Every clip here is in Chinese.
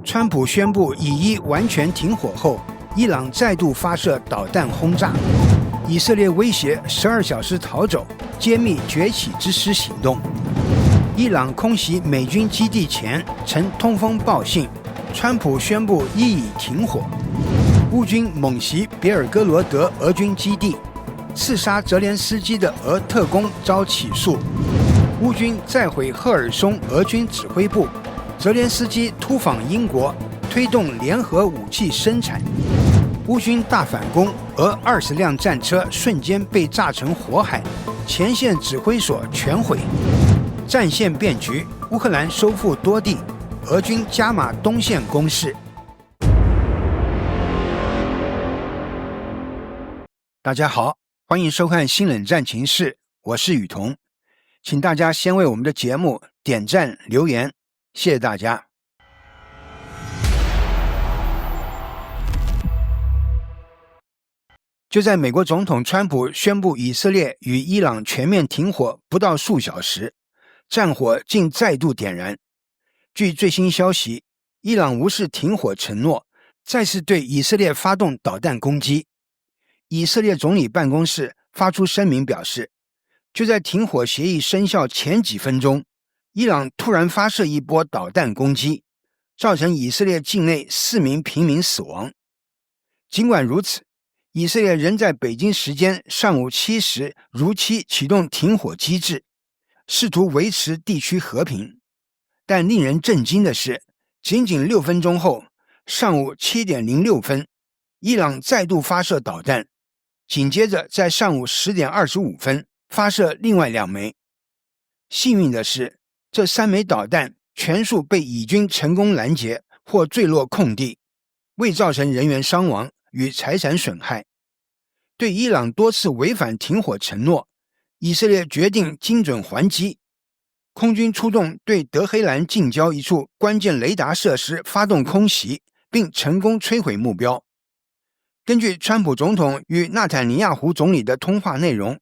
川普宣布以伊完全停火后，伊朗再度发射导弹轰炸。以色列威胁12小时逃走，揭秘崛起之师行动。伊朗空袭美军基地前曾通风报信，川普宣布伊以停火。乌军猛袭别尔哥罗德俄军基地，刺杀泽连斯基的俄特工遭起诉。乌军再毁赫尔松俄军指挥部，泽连斯基突访英国，推动联合武器生产。乌军大反攻，俄20辆战车瞬间被炸成火海，前线指挥所全毁。战线变局，乌克兰收复多地，俄军加码东线攻势。大家好，欢迎收看新冷战情势，我是雨桐，请大家先为我们的节目点赞留言，谢谢大家。就在美国总统川普宣布以色列与伊朗全面停火不到数小时，战火竟再度点燃。据最新消息，伊朗无视停火承诺，再次对以色列发动导弹攻击。以色列总理办公室发出声明表示，就在停火协议生效前几分钟，伊朗突然发射一波导弹攻击，造成以色列境内4名平民死亡。尽管如此，以色列仍在北京时间上午7时如期启动停火机制，试图维持地区和平。但令人震惊的是，仅仅6分钟后，上午7点06分，伊朗再度发射导弹，紧接着在上午10点25分发射另外2枚。幸运的是，这3枚导弹全数被以军成功拦截或坠落空地，未造成人员伤亡与财产损害。对伊朗多次违反停火承诺，以色列决定精准还击，空军出动对德黑兰近郊一处关键雷达设施发动空袭，并成功摧毁目标。根据川普总统与纳坦尼亚胡总理的通话内容，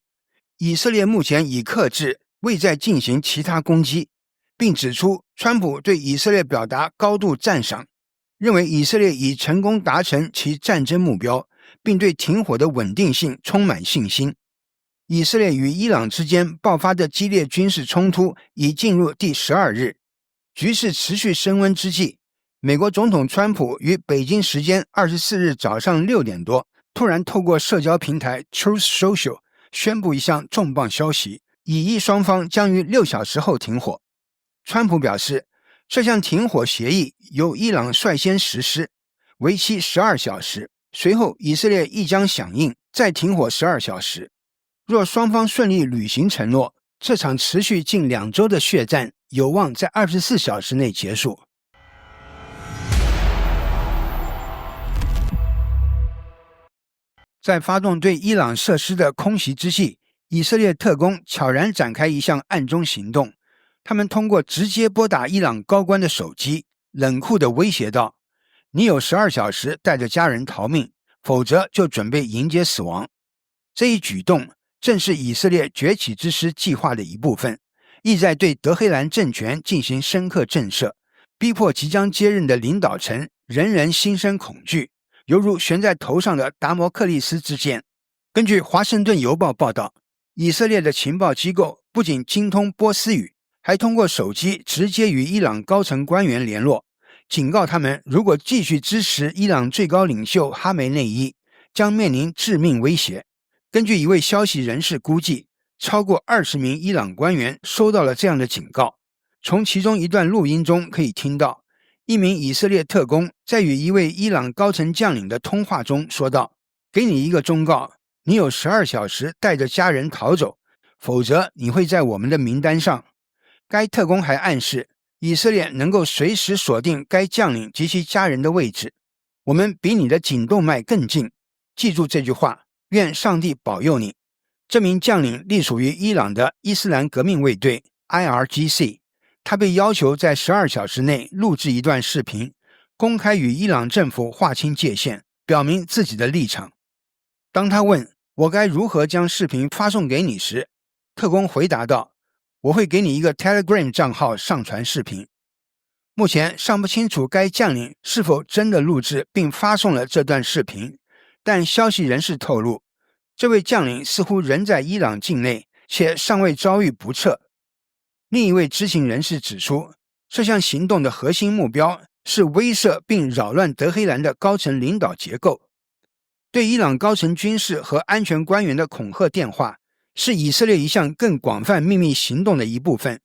以色列目前已克制，未再进行其他攻击，并指出川普对以色列表达高度赞赏，认为以色列已成功达成其战争目标，并对停火的稳定性充满信心。以色列与伊朗之间爆发的激烈军事冲突已进入第12日，局势持续升温之际，美国总统川普于北京时间24日早上6点多，突然透过社交平台 Truth Social 宣布一项重磅消息，以伊双方将于6小时后停火。川普表示，这项停火协议由伊朗率先实施，为期12小时，随后以色列亦将响应，再停火12小时。若双方顺利履行承诺，这场持续近2周的血战有望在24小时内结束。在发动对伊朗设施的空袭之际，以色列特工悄然展开一项暗中行动。他们通过直接拨打伊朗高官的手机，冷酷地威胁道：“你有12小时带着家人逃命，否则就准备迎接死亡。”这一举动正是以色列崛起之师计划的一部分，意在对德黑兰政权进行深刻震慑，逼迫即将接任的领导层人人心生恐惧，犹如悬在头上的达摩克利斯之剑。根据《华盛顿邮报》报道，以色列的情报机构不仅精通波斯语，还通过手机直接与伊朗高层官员联络，警告他们如果继续支持伊朗最高领袖哈梅内伊，将面临致命威胁。根据一位消息人士估计，超过20名伊朗官员收到了这样的警告。从其中一段录音中可以听到，一名以色列特工在与一位伊朗高层将领的通话中说道：“给你一个忠告，你有12小时带着家人逃走，否则你会在我们的名单上。”该特工还暗示，以色列能够随时锁定该将领及其家人的位置。我们比你的颈动脉更近，记住这句话，愿上帝保佑你。这名将领隶属于伊朗的伊斯兰革命卫队 IRGC， 他被要求在12小时内录制一段视频，公开与伊朗政府划清界限，表明自己的立场。当他问我该如何将视频发送给你时，特工回答道：“我会给你一个 Telegram 账号上传视频。”目前尚不清楚该将领是否真的录制并发送了这段视频，但消息人士透露，这位将领似乎仍在伊朗境内，且尚未遭遇不测。另一位知情人士指出，这项行动的核心目标是威慑并扰乱德黑兰的高层领导结构。对伊朗高层军事和安全官员的恐吓电话是以色列一项更广泛秘密行动的一部分。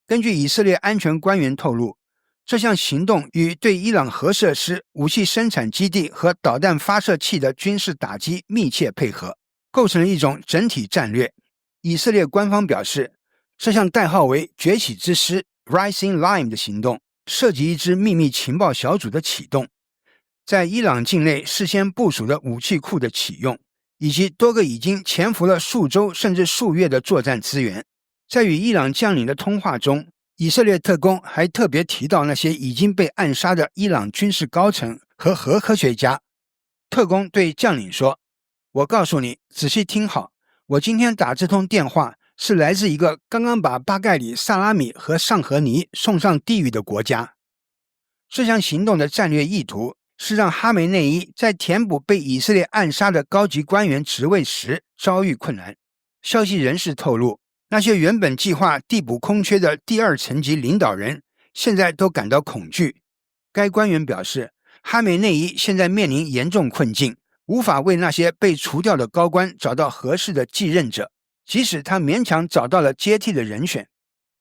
根据以色列安全官员透露，这项行动与对伊朗核设施、武器生产基地和导弹发射器的军事打击密切配合，构成了一种整体战略。以色列官方表示，这项代号为“崛起之狮 Rising Lion” 的行动涉及一支秘密情报小组的启动，在伊朗境内事先部署的武器库的启用，以及多个已经潜伏了数周甚至数月的作战资源。在与伊朗将领的通话中，以色列特工还特别提到那些已经被暗杀的伊朗军事高层和核科学家。特工对将领说：“我告诉你，仔细听好，我今天打这通电话是来自一个刚刚把巴盖里、萨拉米和上河尼送上地狱的国家。”这项行动的战略意图是让哈梅内伊在填补被以色列暗杀的高级官员职位时遭遇困难。消息人士透露，那些原本计划递补空缺的第二层级领导人现在都感到恐惧。该官员表示，哈梅内伊现在面临严重困境，无法为那些被除掉的高官找到合适的继任者，即使他勉强找到了接替的人选。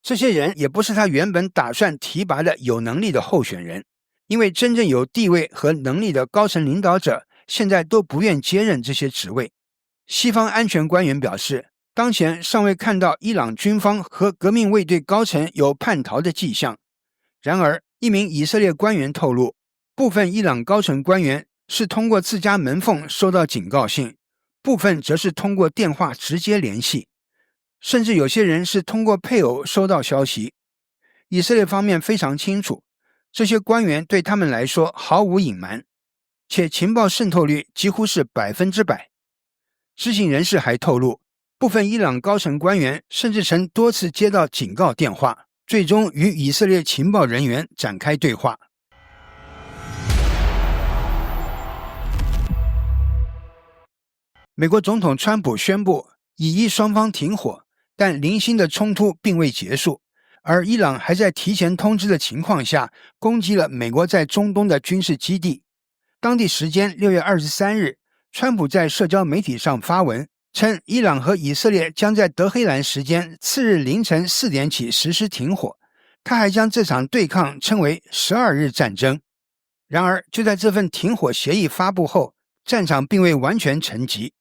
这些人也不是他原本打算提拔的有能力的候选人，因为真正有地位和能力的高层领导者现在都不愿接任这些职位。西方安全官员表示，当前尚未看到伊朗军方和革命卫队高层有叛逃的迹象。然而，一名以色列官员透露，部分伊朗高层官员是通过自家门缝收到警告信，部分则是通过电话直接联系，甚至有些人是通过配偶收到消息。以色列方面非常清楚，这些官员对他们来说毫无隐瞒，且情报渗透率几乎是100%。知情人士还透露，部分伊朗高层官员甚至曾多次接到警告电话，最终与以色列情报人员展开对话。美国总统川普宣布以伊双方停火，但零星的冲突并未结束，而伊朗还在提前通知的情况下攻击了美国在中东的军事基地。当地时间6月23日，川普在社交媒体上发文称，伊朗和以色列将在德黑兰时间次日凌晨4点起实施停火。他还将这场对抗称为12日战争。然而，就在这份停火协议发布后，战场并未完全沉寂。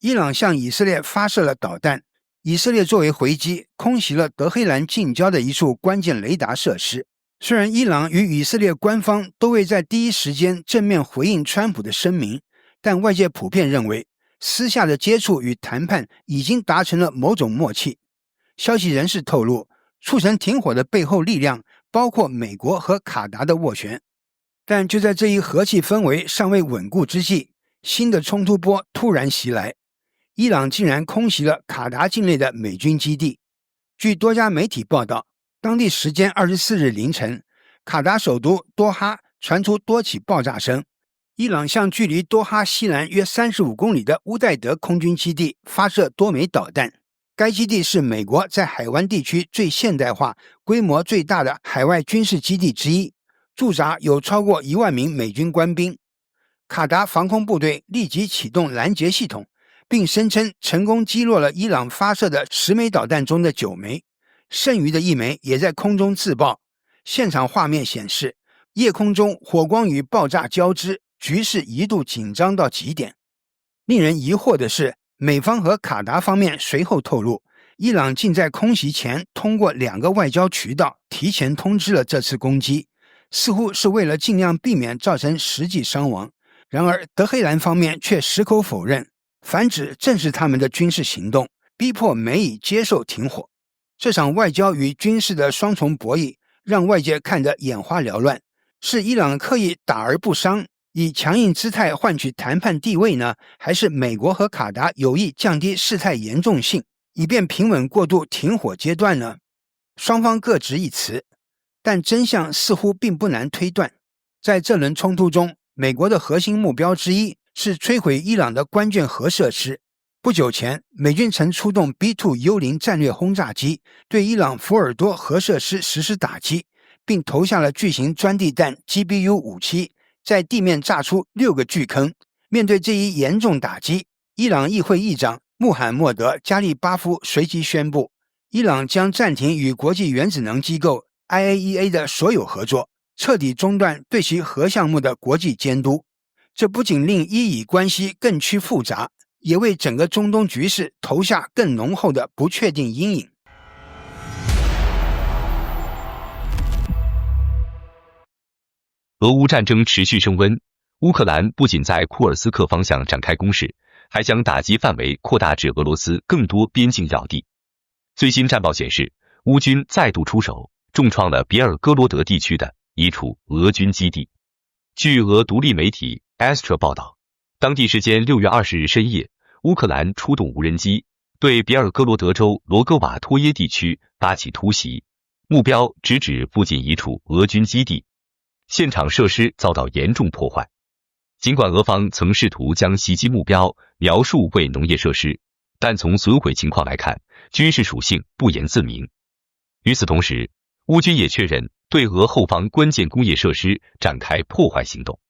伊朗向以色列发射了导弹，以色列作为回击，空袭了德黑兰近郊的一处关键雷达设施。虽然伊朗与以色列官方都未在第一时间正面回应川普的声明，但外界普遍认为，私下的接触与谈判已经达成了某种默契。消息人士透露，促成停火的背后力量包括美国和卡达的斡旋。但就在这一和气氛围尚未稳固之际，新的冲突波突然袭来，伊朗竟然空袭了卡达境内的美军基地。据多家媒体报道，当地时间24日凌晨，卡达首都多哈传出多起爆炸声。伊朗向距离多哈西南约35公里的乌代德空军基地发射多枚导弹。该基地是美国在海湾地区最现代化、规模最大的海外军事基地之一，驻扎有超过1万名美军官兵。卡达防空部队立即启动拦截系统，并声称成功击落了伊朗发射的10枚导弹中的9枚，剩余的1枚也在空中自爆。现场画面显示，夜空中火光与爆炸交织，局势一度紧张到极点。令人疑惑的是，美方和卡达方面随后透露，伊朗竟在空袭前通过2个外交渠道提前通知了这次攻击，似乎是为了尽量避免造成实际伤亡。然而，德黑兰方面却矢口否认，反指正是他们的军事行动逼迫美以接受停火。这场外交与军事的双重博弈让外界看得眼花缭乱，是伊朗刻意打而不伤，以强硬姿态换取谈判地位呢？还是美国和卡达有意降低事态严重性，以便平稳过渡停火阶段呢？双方各执一词。但真相似乎并不难推断。在这轮冲突中，美国的核心目标之一是摧毁伊朗的关键核设施。不久前，美军曾出动 B-2 幽灵战略轰炸机对伊朗福尔多核设施实施打击，并投下了巨型钻地弹 GBU-57， 在地面炸出6个巨坑。面对这一严重打击，伊朗议会议长穆罕默德·加利巴夫随即宣布，伊朗将暂停与国际原子能机构 IAEA 的所有合作，彻底中断对其核项目的国际监督。这不仅令伊以关系更趋复杂，也为整个中东局势投下更浓厚的不确定阴影。俄乌战争持续升温，乌克兰不仅在库尔斯克方向展开攻势，还将打击范围扩大至俄罗斯更多边境要地。最新战报显示，乌军再度出手，重创了别尔哥罗德地区的一处俄军基地。据俄独立媒体 Astra 报道，当地时间6月20日深夜，乌克兰出动无人机，对别尔哥罗德州罗戈瓦托耶地区发起突袭，目标直指附近一处俄军基地，现场设施遭到严重破坏。尽管俄方曾试图将袭击目标描述为农业设施，但从损毁情况来看，军事属性不言自明。与此同时，乌军也确认对俄后方关键工业设施展开破坏行动。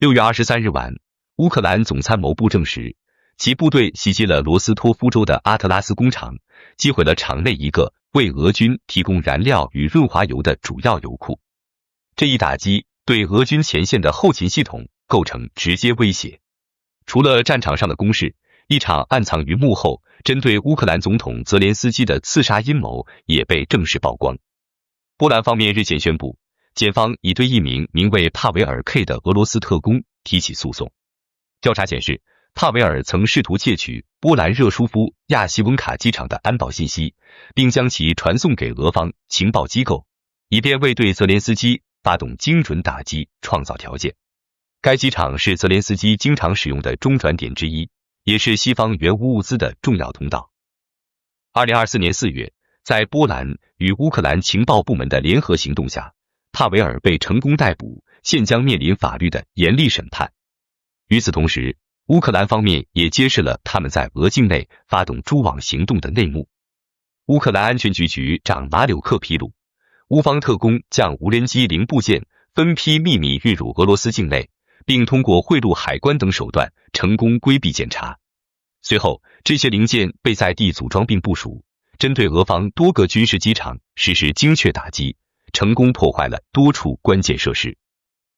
6月23日晚，乌克兰总参谋部证实，其部队袭击了罗斯托夫州的阿特拉斯工厂，击毁了厂内一个为俄军提供燃料与润滑油的主要油库。这一打击对俄军前线的后勤系统构成直接威胁。除了战场上的攻势，一场暗藏于幕后针对乌克兰总统泽连斯基的刺杀阴谋也被正式曝光。波兰方面日前宣布，检方已对一名名为帕维尔 K 的俄罗斯特工提起诉讼。调查显示，帕维尔曾试图窃取波兰热舒夫亚西温卡机场的安保信息，并将其传送给俄方情报机构，以便为对泽连斯基发动精准打击创造条件。该机场是泽连斯基经常使用的中转点之一，也是西方援乌物资的重要通道。2024年4月，在波兰与乌克兰情报部门的联合行动下，帕维尔被成功逮捕，现将面临法律的严厉审判。与此同时，乌克兰方面也揭示了他们在俄境内发动蛛网行动的内幕。乌克兰安全局局长马柳克披露，乌方特工将无人机零部件分批秘密运入俄罗斯境内，并通过贿赂海关等手段成功规避检查。随后，这些零件被在地组装并部署，针对俄方多个军事机场实施精确打击，成功破坏了多处关键设施。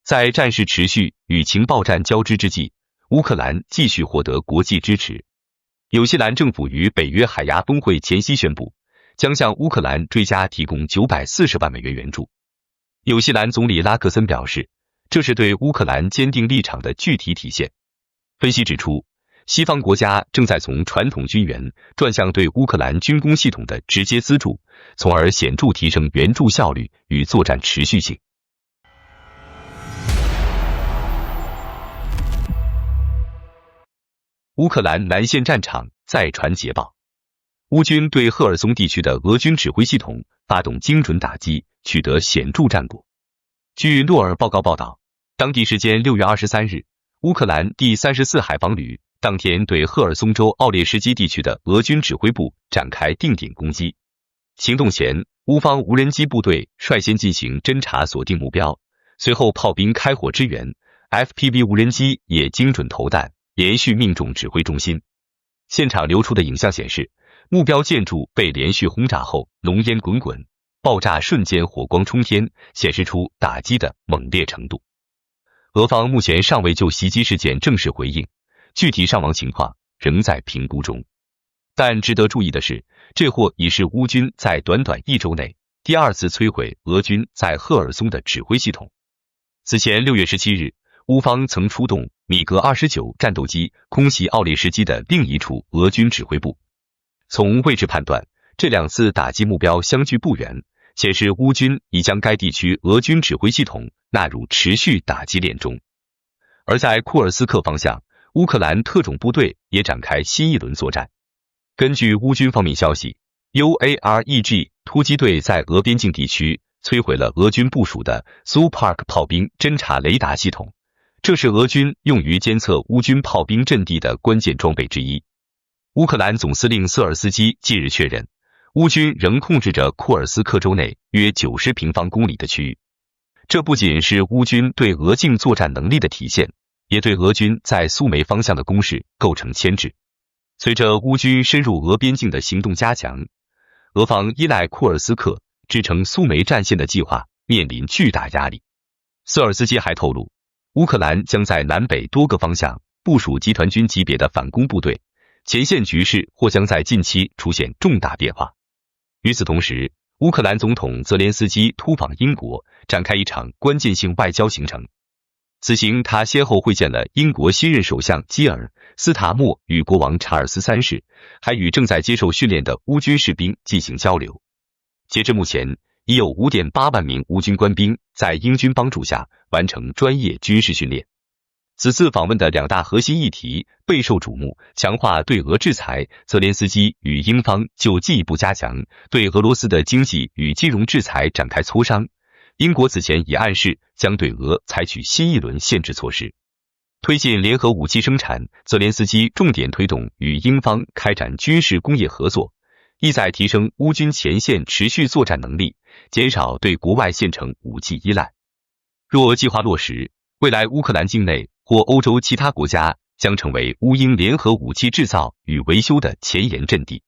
在战事持续与情报战交织之际，乌克兰继续获得国际支持。纽西兰政府于北约海牙峰会前夕宣布，将向乌克兰追加提供940万美元援助。纽西兰总理拉克森表示，这是对乌克兰坚定立场的具体体现。分析指出，西方国家正在从传统军援转向对乌克兰军工系统的直接资助，从而显著提升援助效率与作战持续性。乌克兰南线战场再传捷报，乌军对赫尔松地区的俄军指挥系统发动精准打击，取得显著战果。据诺尔报告报道，当地时间6月23日，乌克兰第34海防旅当天对赫尔松州奥列什基地区的俄军指挥部展开定点攻击。行动前，乌方无人机部队率先进行侦察锁定目标，随后炮兵开火支援， FPV 无人机也精准投弹，连续命中指挥中心。现场流出的影像显示，目标建筑被连续轰炸后浓烟滚滚，爆炸瞬间火光冲天，显示出打击的猛烈程度。俄方目前尚未就袭击事件正式回应，具体伤亡情况仍在评估中。但值得注意的是，这或已是乌军在短短1周内第2次摧毁俄军在赫尔松的指挥系统。此前6月17日，乌方曾出动米格29战斗机空袭奥列什基的另一处俄军指挥部。从位置判断，这2次打击目标相距不远，显示乌军已将该地区俄军指挥系统纳入持续打击链中。而在库尔斯克方向，乌克兰特种部队也展开新一轮作战。根据乌军方面消息，UAREG 突击队在俄边境地区摧毁了俄军部署的苏 Park 炮兵侦察雷达系统，这是俄军用于监测乌军炮兵阵地的关键装备之一。乌克兰总司令瑟尔斯基近日确认，乌军仍控制着库尔斯克州内约90平方公里的区域。这不仅是乌军对俄境作战能力的体现，也对俄军在苏梅方向的攻势构成牵制。随着乌军深入俄边境的行动加强，俄方依赖库尔斯克支撑苏梅战线的计划面临巨大压力。瑟尔斯基还透露，乌克兰将在南北多个方向部署集团军级别的反攻部队，前线局势或将在近期出现重大变化。与此同时，乌克兰总统泽连斯基突访英国，展开一场关键性外交行程。此行他先后会见了英国新任首相基尔·斯塔默与国王查尔斯三世，还与正在接受训练的乌军士兵进行交流。截至目前，已有 5.8 万名乌军官兵在英军帮助下完成专业军事训练。此次访问的2大核心议题备受瞩目：强化对俄制裁，泽连斯基与英方就进一步加强对俄罗斯的经济与金融制裁展开磋商。英国此前已暗示将对俄采取新一轮限制措施。推进联合武器生产，泽连斯基重点推动与英方开展军事工业合作，意在提升乌军前线持续作战能力，减少对国外现成武器依赖。若计划落实，未来乌克兰境内或欧洲其他国家将成为乌英联合武器制造与维修的前沿阵地。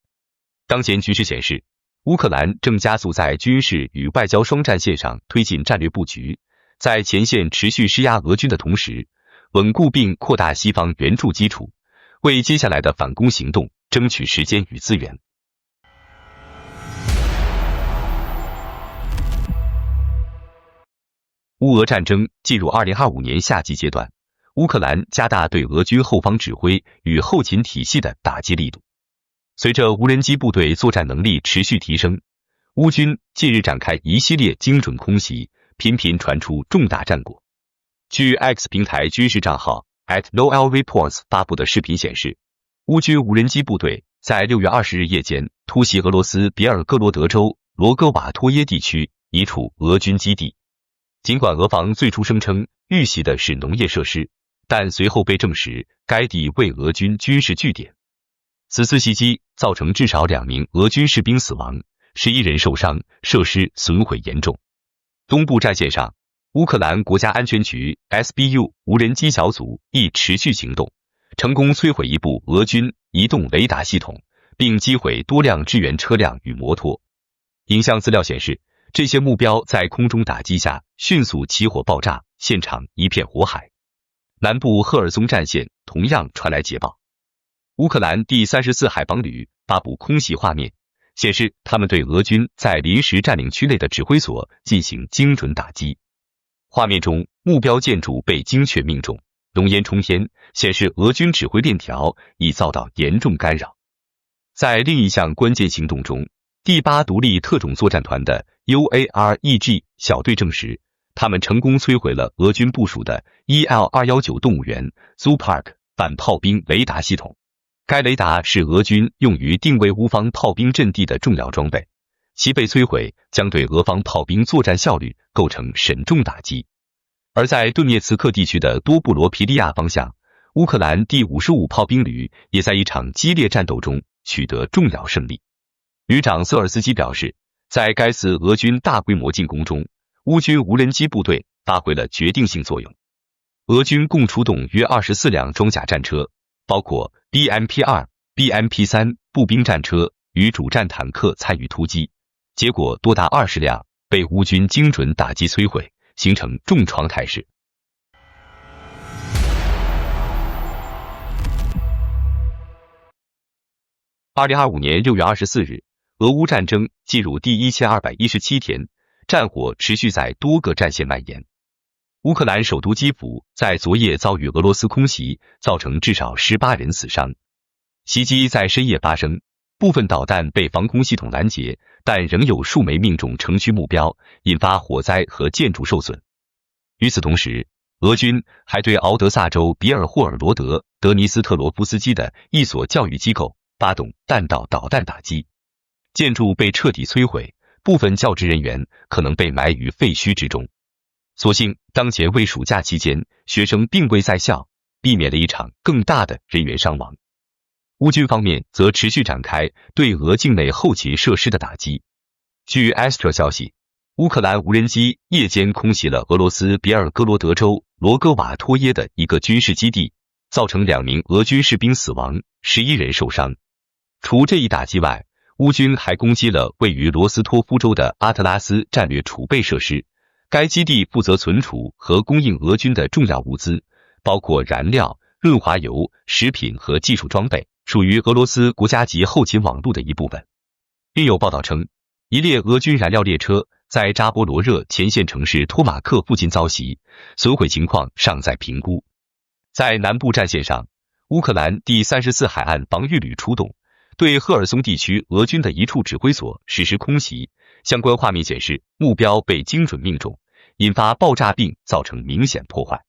当前局势显示，乌克兰正加速在军事与外交双战线上推进战略布局，在前线持续施压俄军的同时，稳固并扩大西方援助基础，为接下来的反攻行动争取时间与资源。乌俄战争进入2025年夏季阶段，乌克兰加大对俄军后方指挥与后勤体系的打击力度。随着无人机部队作战能力持续提升，乌军近日展开一系列精准空袭，频频传出重大战果。据 X 平台军事账号 @NoelReports 发布的视频显示，乌军无人机部队在6月20日夜间突袭俄罗斯别尔哥罗德州罗戈瓦托耶地区一处俄军基地。尽管俄方最初声称遇袭的是农业设施，但随后被证实该地为俄军军事据点。此次袭击造成至少2名俄军士兵死亡，11人受伤，设施损毁严重。东部战线上，乌克兰国家安全局 SBU 无人机小组亦持续行动，成功摧毁一部俄军移动雷达系统，并击毁多辆支援车辆与摩托。影像资料显示，这些目标在空中打击下迅速起火爆炸，现场一片火海。南部赫尔松战线同样传来捷报。乌克兰第34海邦旅发布空袭画面，显示他们对俄军在临时占领区内的指挥所进行精准打击。画面中，目标建筑被精确命中，浓烟冲天，显示俄军指挥链条已遭到严重干扰。在另一项关键行动中，第8独立特种作战团的 UAREG 小队证实，他们成功摧毁了俄军部署的 EL-219 动物园 Zoo Park 反炮兵雷达系统。该雷达是俄军用于定位乌方炮兵阵地的重要装备，其被摧毁将对俄方炮兵作战效率构成沈重打击。而在顿涅茨克地区的多布罗皮利亚方向，乌克兰第55炮兵旅也在一场激烈战斗中取得重要胜利。旅长瑟尔斯基表示，在该次俄军大规模进攻中，乌军无人机部队发挥了决定性作用。俄军共出动约24辆装甲战车，包括 BMP-2、BMP-3 步兵战车与主战坦克参与突击，结果多达20辆被乌军精准打击摧毁，形成重创态势。2025年6月24日，俄乌战争进入第1217天，战火持续在多个战线蔓延。乌克兰首都基辅在昨夜遭遇俄罗斯空袭，造成至少18人死伤。袭击在深夜发生，部分导弹被防空系统拦截，但仍有数枚命中城区目标，引发火灾和建筑受损。与此同时，俄军还对敖德萨州比尔霍尔罗德德尼斯特罗夫斯基的一所教育机构发动弹道导弹打击，建筑被彻底摧毁，部分教职人员可能被埋于废墟之中。所幸当前为暑假期间，学生并未在校，避免了一场更大的人员伤亡。乌军方面则持续展开对俄境内后勤设施的打击。据 Astra 消息，乌克兰无人机夜间空袭了俄罗斯别尔哥罗德州罗戈瓦托耶的一个军事基地，造成2名俄军士兵死亡，11人受伤。除这一打击外，乌军还攻击了位于罗斯托夫州的阿特拉斯战略储备设施，该基地负责存储和供应俄军的重要物资，包括燃料、润滑油、食品和技术装备，属于俄罗斯国家级后勤网络的一部分。另有报道称，一列俄军燃料列车在扎波罗热前线城市托马克附近遭袭，损毁情况尚在评估。在南部战线上，乌克兰第34海岸防御旅出动，对赫尔松地区俄军的一处指挥所实施空袭，相关画面显示目标被精准命中，引发爆炸并造成明显破坏。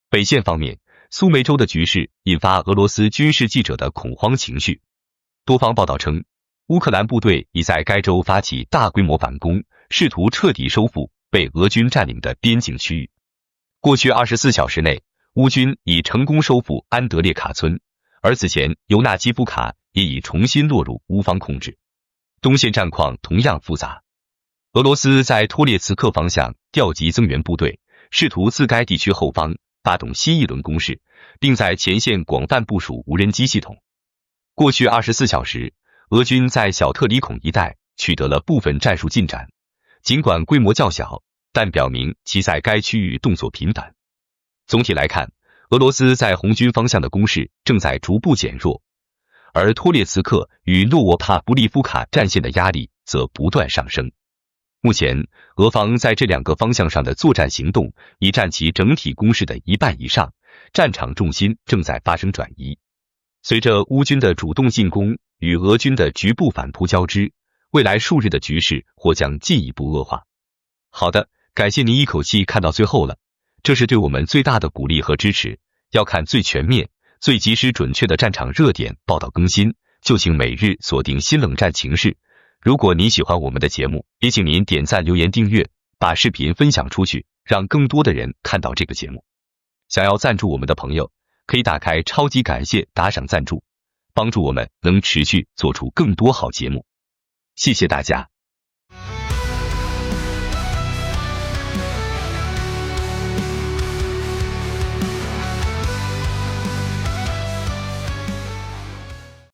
北线方面，苏梅州的局势引发俄罗斯军事记者的恐慌情绪。多方报道称，乌克兰部队已在该州发起大规模反攻，试图彻底收复被俄军占领的边境区域。过去24小时内，乌军已成功收复安德列卡村，而此前尤纳基夫卡也已重新落入乌方控制。东线战况同样复杂，俄罗斯在托列茨克方向调集增援部队，试图自该地区后方发动新一轮攻势，并在前线广泛部署无人机系统。过去24小时，俄军在小特里孔一带取得了部分战术进展，尽管规模较小，但表明其在该区域动作频繁。总体来看，俄罗斯在红军方向的攻势正在逐步减弱，而托列茨克与诺沃帕布利夫卡战线的压力则不断上升。目前，俄方在这2个方向上的作战行动已占其整体攻势的一半以上，战场重心正在发生转移。随着乌军的主动进攻与俄军的局部反扑交织，未来数日的局势或将进一步恶化。好的，感谢您一口气看到最后了，这是对我们最大的鼓励和支持。要看最全面、最及时准确的战场热点报道更新，就请每日锁定新冷战情势。如果您喜欢我们的节目，也请您点赞、留言、订阅，把视频分享出去，让更多的人看到这个节目。想要赞助我们的朋友，可以打开超级感谢打赏赞助，帮助我们能持续做出更多好节目。谢谢大家。